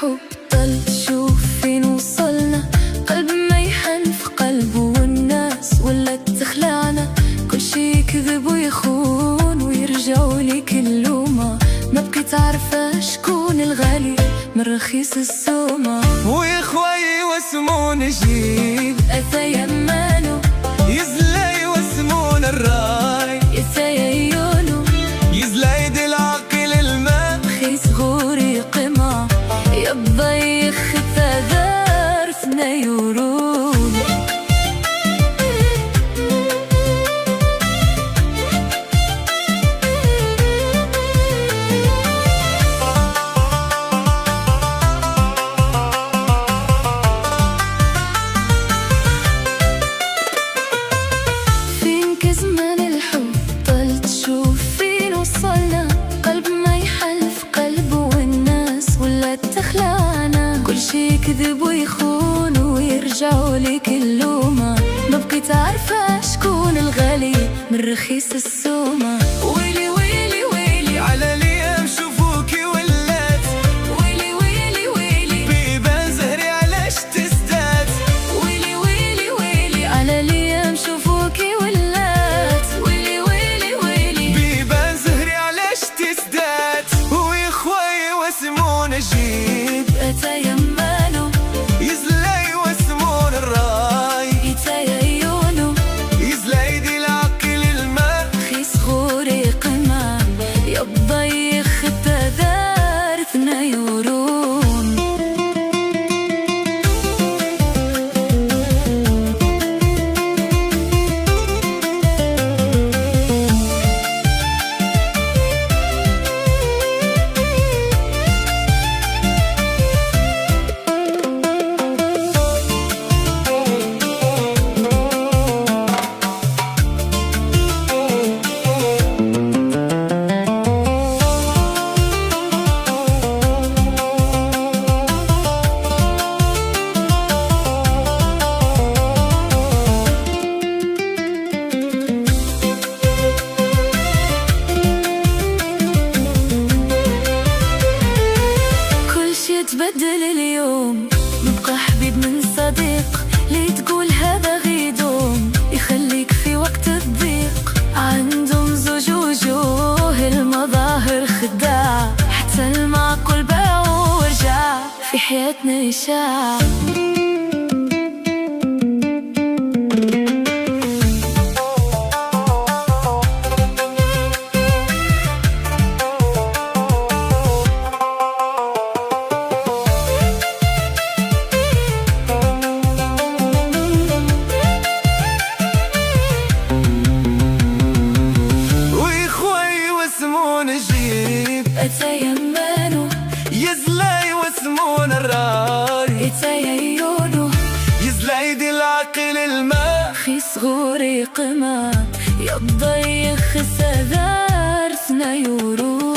الحب ضل تشوف فين وصلنا. قلب ما يحن في قلبه والناس ولات تخلعنا. كل شي كذب ويخون ويرجعوا لي كلومة. ما بقيت عارفة شكون الغالي من رخيص السومة. ويا خوي واسمو نجيب أتى يمانو يزلي واسمون الراي. يتايا يونو يزلي دي العقل الماء خيس غوري قمة. يبضيخ تذار ثنيورون. فين كزمان الحب ضل تشوف فين وصلنا. قلب ما يحل في قلبه والناس ولات تخلعنا. كل شي كذب ويخون ويرجعوا لي كلومة. ما بقيت عارفة شكون الغالي من رخيص السومة. ويلي ويلي ويلي على ليام شوفوكي ولات. ويلي ويلي ويلي بيبان زهري علاش تزداد. ويلي ويلي ويلي على ليام شوفوكي ولات. ويلي ويلي ويلي بيبان زهري علاش تزداد. ويا خوي واسمو نجيب أتى يمانو يزلي واسمون الراي. يتايا يونو يزلي دي العقل الماء خيس غوري قمة. يبضيخ تذار ثنيورون. كل شي يتبدل اليوم. نبقى حبيب من صديق. ليه تقول هذا غيدوم يخليك في وقت الضيق. عندهم زوج وجوه المظاهر خداع. حتى المعقول باع ورجع في حياتنا يشاع. ويا خوي واسمو نجيب أتى يمانو يزلي واسمون الراي. يتايا يونو يزلي دي العقل الماء خيس غوري قمة. يبضيخ تذار ثنيورون.